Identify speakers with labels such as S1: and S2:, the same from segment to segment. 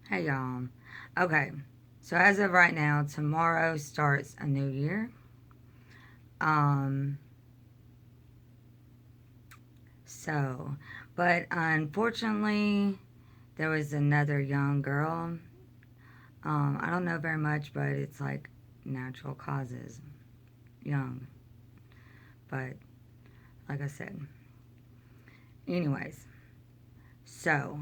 S1: Hey y'all. Okay, so as of right now, tomorrow starts a new year. Um, so, but unfortunately, there was another young girl. I don't know very much, but it's like natural causes, young. But like I said, anyways, so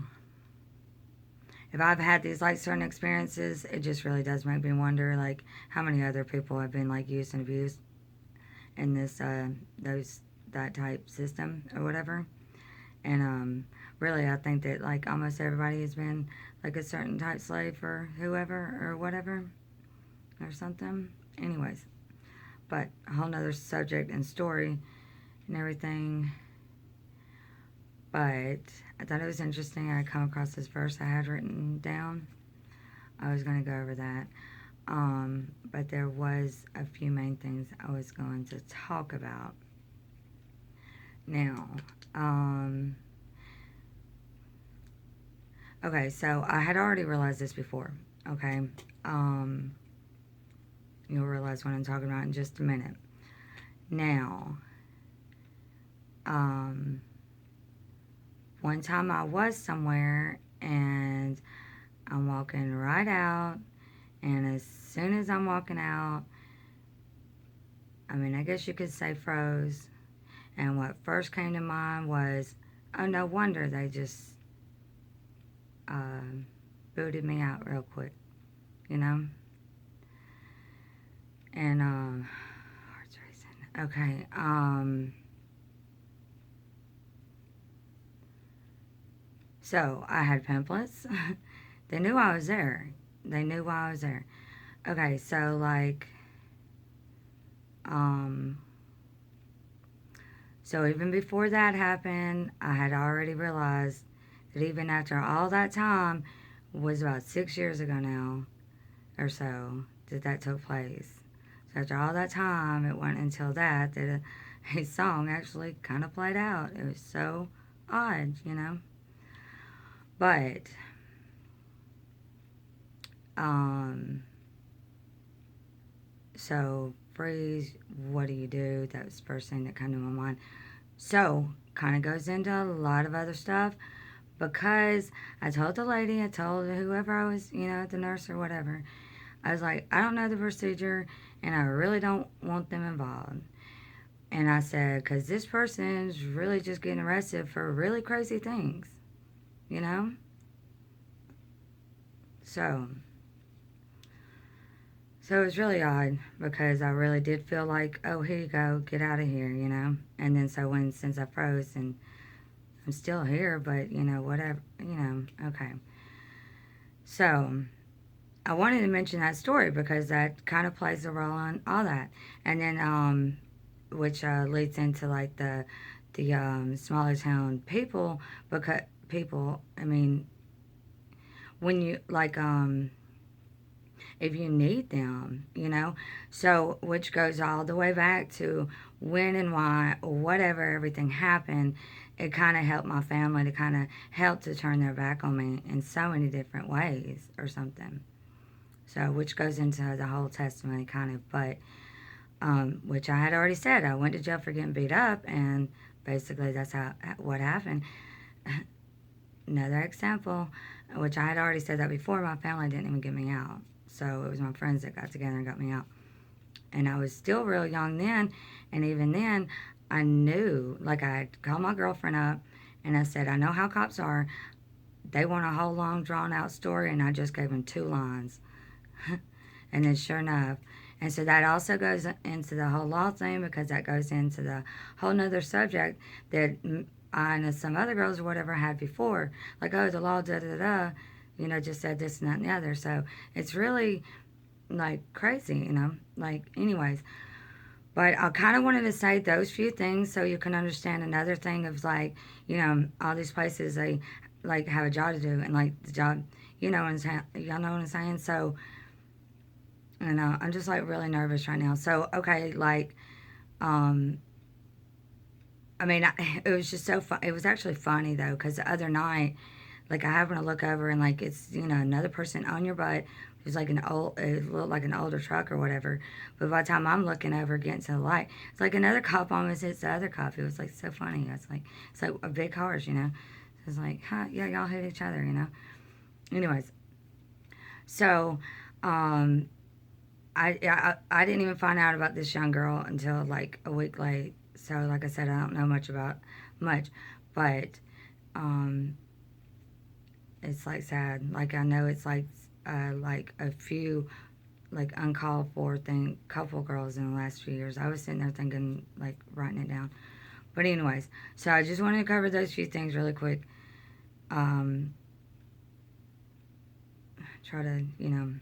S1: if I've had these like certain experiences, it just really does make me wonder like how many other people have been like used and abused in this those that type system or whatever. And really, I think that like almost everybody has been like a certain type slave for whoever or whatever or something. Anyways, but a whole nother subject and story and everything. But I thought it was interesting. I come across this verse I had written down. I was going to go over that. But there was a few main things I was going to talk about. Now, okay, so I had already realized this before. Okay, um, you'll realize what I'm talking about in just a minute. Now, um, one time I was somewhere and I'm walking right out, and as soon as I'm walking out, I mean, I guess you could say froze. And what first came to mind was, oh, no wonder they just um, booted me out real quick, you know? And, heart's racing. Okay, so I had pamphlets. They knew I was there. They knew why I was there. Okay, so like, um, so even before that happened, I had already realized that even after all that time, was about 6 years ago now or so that took place. So after all that time, it wasn't until that a song actually kind of played out. It was so odd, you know. But um, so freeze. What do you do? That was the first thing that came to my mind. So kind of goes into a lot of other stuff because I told the lady, I told whoever I was, the nurse or whatever. I was like, I don't know the procedure, and I really don't want them involved. And I said, because this person's really just getting arrested for really crazy things, you know? So, so it was really odd because I really did feel like, oh, here you go, get out of here, you know? And then so since I froze and I'm still here, but, whatever, okay. So, I wanted to mention that story because that kind of plays a role in all that. And then, which leads into like the smaller town people because people, I mean, when you like if you need them, so which goes all the way back to when and why whatever everything happened. It kind of helped my family to kind of help to turn their back on me in so many different ways or something. So which goes into the whole testimony kind of, but which I had already said. I went to jail for getting beat up, and basically that's what happened. Another example, which I had already said that before. My family didn't even get me out, so it was my friends that got together and got me out. And I was still real young then, and even then, I knew. Like I had called my girlfriend up, and I said, I know how cops are. They want a whole long drawn out story, and I just gave them 2 lines. And then sure enough, and so that also goes into the whole law thing because that goes into the whole nother subject that I and some other girls or whatever had before. Like, oh, the law, da da da, just said this and that and the other. So it's really like crazy, Like, anyways. But I kind of wanted to say those few things so you can understand another thing of like, all these places they like have a job to do and like the job, and y'all know what I'm saying. So and I'm just like really nervous right now. So okay, like, um, I mean, it was just so fun. It was actually funny though, because the other night, like I happen to look over and like it's, you know, another person on your butt who's like it looked like an older truck or whatever. But by the time I'm looking over against the light, it's like another cop almost hits the other cop. It was like so funny. It's like a big cars, you know. It's like, huh, yeah, y'all hit each other, you know. Anyways, so, I didn't even find out about this young girl until like a week late. So like I said, I don't know much, but um, it's like sad. Like I know it's like a few like uncalled for couple girls in the last few years. I was sitting there thinking like writing it down. But anyways, so I just wanted to cover those few things really quick. Um, Try to, you know,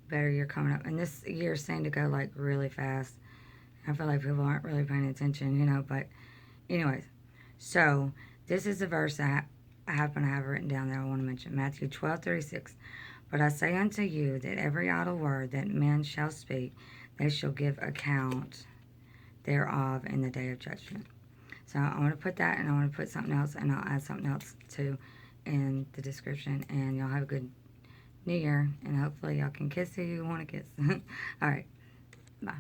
S1: better year coming up. And this year seemed to go like really fast. I feel like people aren't really paying attention, you know. But anyways, so this is the verse that I happen to have written down there. I want to mention Matthew 12:36. But I say unto you that every idle word that men shall speak, they shall give account thereof in the day of judgment. So I want to put that, and I want to put something else, and I'll add something else too in the description. And y'all have a good New Year, and hopefully y'all can kiss who you want to kiss. All right, bye.